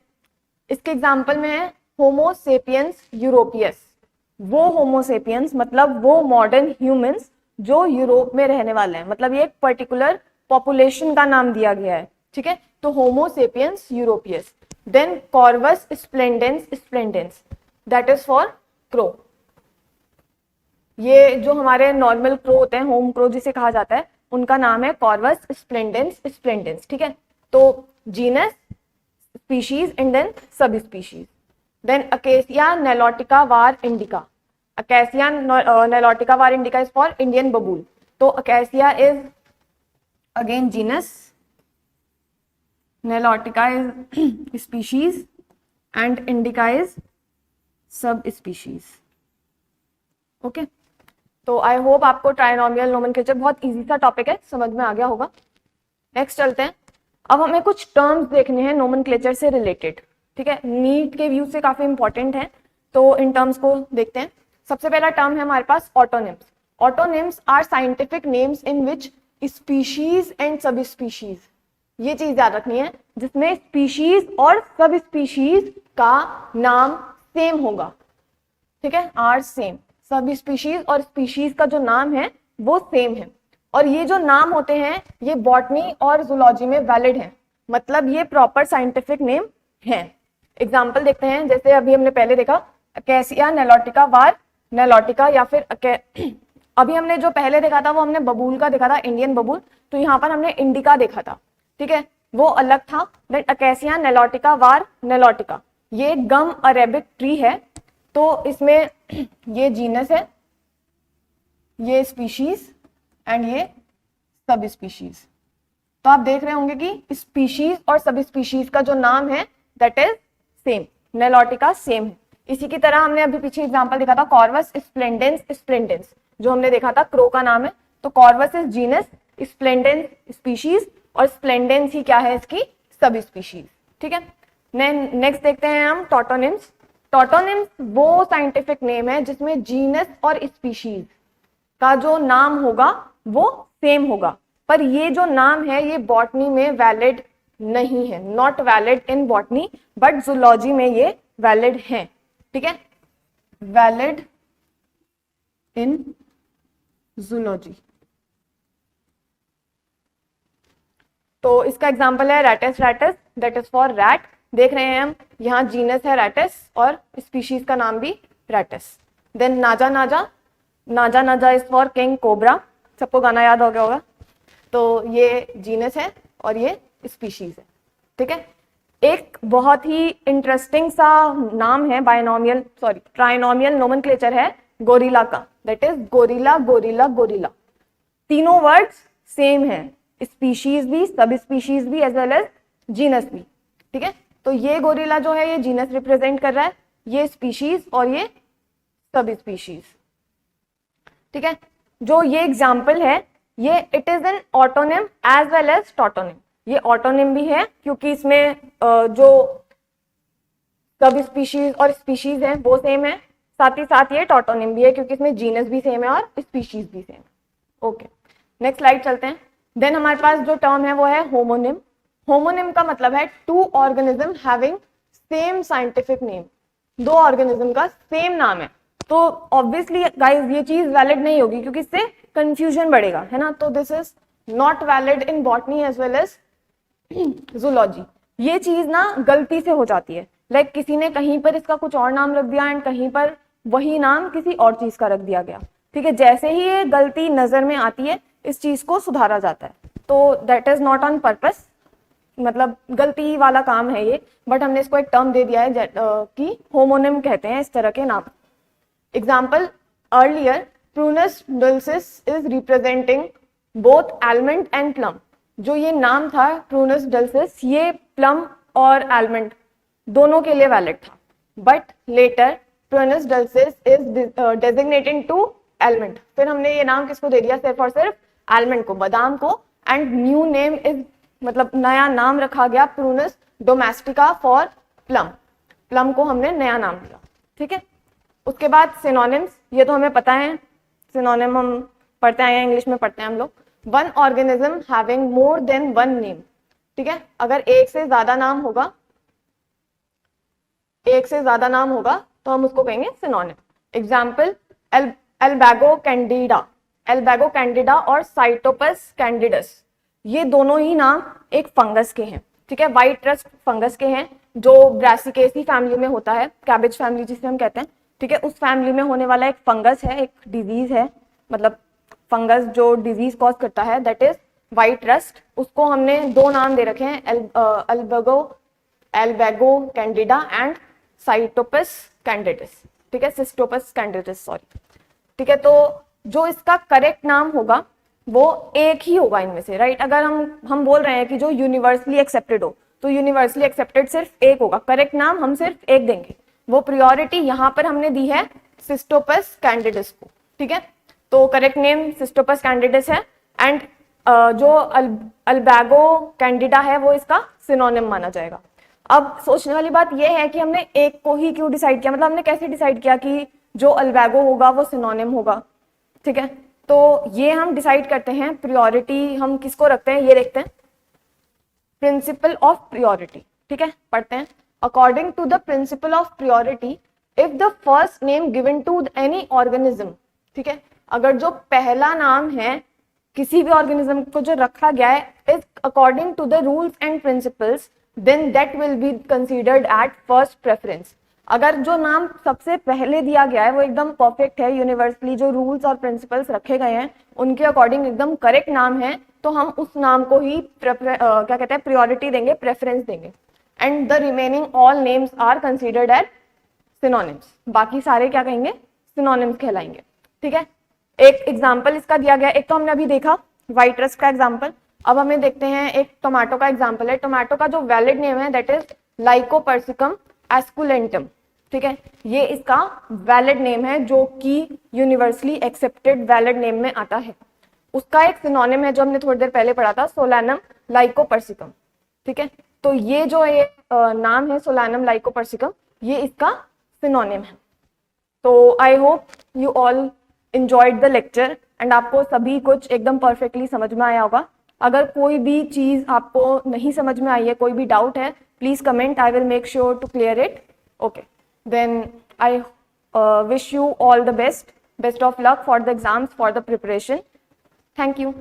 इसके एग्जाम्पल में है होमो सेपियंस यूरोपियस, वो होमो सेपियंस मतलब वो मॉडर्न ह्यूमंस जो यूरोप में रहने वाले हैं, मतलब ये एक पर्टिकुलर पॉपुलेशन का नाम दिया गया है, ठीक है। तो Homo sapiens europaeus. Then Corvus splendens splendens, that is for crow. ये जो हमारे नॉर्मल क्रो होते हैं, होम क्रो जिसे कहा जाता है, उनका नाम है कॉर्वस स्प्लेंडेंस स्प्लेंडेंस, ठीक है। तो genus, species and then subspecies. Then Acacia nilotica var indica, Acacia nilotica var indica is for Indian babul. तो Acacia is again genus, nilotica is species and indica is subspecies, okay. तो I hope आपको trinomial nomenclature बहुत easy सा topic है, समझ में आ गया होगा। नेक्स्ट चलते हैं। अब हमें कुछ टर्म्स देखने हैं नोमेनक्लेचर से रिलेटेड, ठीक है, नीट के व्यू से काफी इंपॉर्टेंट है, तो इन टर्म्स को देखते हैं। सबसे पहला टर्म है हमारे पास autonyms. Autonyms are scientific names in which species and subspecies, ये चीज याद रखनी है, जिसमें स्पीशीज और सब स्पीशीज का नाम सेम होगा, ठीक है, आर सेम। सब स्पीशीज और स्पीशीज का जो नाम है वो सेम है, और ये जो नाम होते हैं ये बॉटनी और जूलॉजी में वैलिड है, मतलब ये प्रॉपर साइंटिफिक नेम है। एग्जाम्पल देखते हैं, जैसे अभी हमने पहले देखा अकेसिया नेलोटिका वार नेलोटिका या फिर अभी हमने जो पहले देखा था वो हमने बबूल का देखा था, इंडियन बबूल, तो यहाँ पर हमने इंडिका देखा था, ठीक है, वो अलग था। देन अकेसिया नेलोटिका वार नेलोटिका, ये गम अरेबिक ट्री है, तो इसमें ये जीनस है, ये स्पीशीज एंड ये सब स्पीशीज। तो आप देख रहे होंगे कि स्पीशीज और सब स्पीशीज का जो नाम है दैट इज सेम, नेलोटिका सेम है। इसी की तरह हमने अभी पीछे एग्जांपल देखा था कॉर्वस स्प्लेंडेंस स्प्लेंडेंस, जो हमने देखा था क्रो का नाम है, तो Corvus is genus, splendens species, और स्प्लेंडेंस ही क्या है इसकी सब स्पीशीज, ठीक है। नेक्स्ट देखते हैं हम टॉटोनिम्स। टॉटोनिम्स वो साइंटिफिक नेम है जिसमें जीनस और स्पीशीज का जो नाम होगा वो सेम होगा, पर ये जो नाम है ये बॉटनी में वैलिड नहीं है, not valid in botany, but zoology में ये वैलिड है, ठीक है, वैलिड इन जूलॉजी। तो इसका एग्जांपल है Rattus Rattus, that is for rat. देख रहे हैं हम यहाँ जीनस है रैटस और स्पीशीज का नाम भी रैटस। देन नाजा नाजा, नाजा नाजा इज फॉर किंग कोबरा, सबको गाना याद हो गया होगा, तो ये जीनस है और ये स्पीशीज है, ठीक है। एक बहुत ही इंटरेस्टिंग सा नाम है बायनोमियल सॉरी ट्राइनोमियल नोमेनक्लेचर है गोरिल्ला का, that is gorilla gorilla gorilla. तीनों वर्ड्स सेम है, स्पीशीज भी, सब स्पीशीज भी, एज वेल एज जीनस भी, ठीक है। तो ये गोरिल्ला जो है ये जीनस रिप्रेजेंट कर रहा है, ये स्पीशीज और ये सब स्पीशीज, ठीक है। जो ये एग्जाम्पल है ये it is an autonym as well as tautonym, ये ऑटोनिम भी है क्योंकि इसमें जो सब स्पीशीज और स्पीशीज है वो सेम है, साथ ही साथ ये टॉटोनिम भी है क्योंकि इसमें जीनस भी सेम है और स्पीशीज भी सेम है। ओके, नेक्स्ट स्लाइड चलते हैं। देन हमारे पास जो टर्म है वो है होमोनिम। होमोनिम का मतलब है two organism having same scientific name, दो ऑर्गेनिज्म का सेम नाम है, तो ऑब्वियसली गाइस ये चीज वैलिड नहीं होगी क्योंकि इससे कंफ्यूजन बढ़ेगा, है ना। तो this is not valid in botany as well as zoology. ये चीज ना गलती से हो जाती है, लाइक किसी ने कहीं पर इसका कुछ और नाम रख दिया एंड कहीं पर वही नाम किसी और चीज का रख दिया गया, ठीक है। जैसे ही ये गलती नजर में आती है इस चीज को सुधारा जाता है, तो that is not on purpose, मतलब गलती वाला काम है ये, बट हमने इसको एक टर्म दे दिया है कि होमोनिम कहते हैं इस तरह के नाम। Example earlier Prunus dulcis is representing both almond and plum. जो ये नाम था प्रूनस डुल्सिस, ये प्लम और आलमंड दोनों के लिए वैलिड था, but later Prunus dulcis is designated to almond. फिर हमने ये नाम किसको दे दिया, सिर्फ और सिर्फ आलमंड को, बादाम को, एंड न्यू नेम इज मतलब नया नाम रखा गया Prunus domestica for plum, plum को हमने नया नाम दिया, ठीक है। उसके बाद सिनोनिम्स, ये तो हमें पता है, सिनोनिम हम पढ़ते आए हैं, इंग्लिश में पढ़ते हैं हम लोग। One organism having more than one name, ठीक है। अगर एक से ज्यादा नाम होगा, एक से ज्यादा नाम होगा तो हम उसको कहेंगे सिनोनिम। एग्जाम्पल एल्बैगो कैंडिडा, एल्बैगो कैंडिडा और साइटोपस कैंडिडस, ये दोनों ही नाम एक फंगस के हैं, ठीक है, व्हाइट रस्ट फंगस के हैं जो ब्रासिकेसी फैमिली में होता है, कैबेज फैमिली जिसे हम कहते हैं, ठीक है। उस फैमिली में होने वाला एक फंगस है, एक डिजीज है, मतलब फंगस जो डिजीज कॉज करता है, दैट इज व्हाइट रस्ट। उसको हमने दो नाम दे रखे हैं, एल्बैगो कैंडिडा एंड साइटोपस कैंडिडस, ठीक है, सिस्टोपस कैंडिडस सॉरी, ठीक है। तो जो इसका करेक्ट नाम होगा वो एक ही होगा इनमें से, राइट। अगर हम बोल रहे हैं कि जो यूनिवर्सली एक्सेप्टेड हो, तो यूनिवर्सली एक्सेप्टेड सिर्फ एक होगा, करेक्ट नाम हम सिर्फ एक देंगे। वो प्रायोरिटी यहाँ पर हमने दी है सिस्टोपस कैंडिडस को, ठीक है। तो करेक्ट नेम सिस्टोपस कैंडिडस है, एंड जो अल्बैगो कैंडिडा है वो इसका सिनोनिम माना जाएगा। अब सोचने वाली बात यह है कि हमने एक को ही क्यों डिसाइड किया, मतलब हमने कैसे डिसाइड किया कि जो अल्बैगो होगा वो सिनोनिम होगा, ठीक है। तो ये हम डिसाइड करते हैं, प्रायोरिटी हम किसको रखते हैं ये देखते हैं, प्रिंसिपल ऑफ प्रायोरिटी, ठीक है, पढ़ते हैं। According to the principle of priority, if the first name given to any organism, ठीक है, अगर जो पहला नाम है किसी भी ऑर्गेनिज्म को जो रखा गया है is according to the rules and principles, then that will be considered at first preference. अगर जो नाम सबसे पहले दिया गया है वो एकदम परफेक्ट है, यूनिवर्सली जो रूल्स और प्रिंसिपल्स रखे गए हैं उनके अकॉर्डिंग एकदम करेक्ट नाम है, तो हम उस नाम को ही क्या कहते हैं प्रायोरिटी देंगे, प्रेफरेंस देंगे. And the remaining all names are considered as synonyms. बाकी सारे क्या कहेंगे, सिनोनिम्स कहलाएंगे. ठीक है, एक एग्जाम्पल इसका दिया गया, एक तो हमने अभी देखा व्हाइट रस्ट का एग्जाम्पल. अब हमें देखते हैं एक टोमेटो का एग्जाम्पल है. टोमेटो का जो वैलिड नेम है दैट इज लाइकोपर्सिकम एस्कुलेंटम. ठीक है, ये इसका वैलिड नेम है जो कि यूनिवर्सली एक्सेप्टेड वैलिड नेम में आता है. उसका एक सिनोनिम है जो हमने थोड़ी देर पहले पढ़ा था, सोलानम लाइकोपर्सिकम. ठीक है, तो ये जो ये नाम है सोलानम लाइकोपर्सिकम, ये इसका सिनोनिम है. तो I hope you all enjoyed the lecture and आपको सभी कुछ एकदम परफेक्टली समझ में आया होगा. अगर कोई भी चीज आपको नहीं समझ में आई है, कोई भी डाउट है, please comment, I will make sure to clear it. Okay, then I wish you all the best of luck for the exams, for the preparation. Thank you.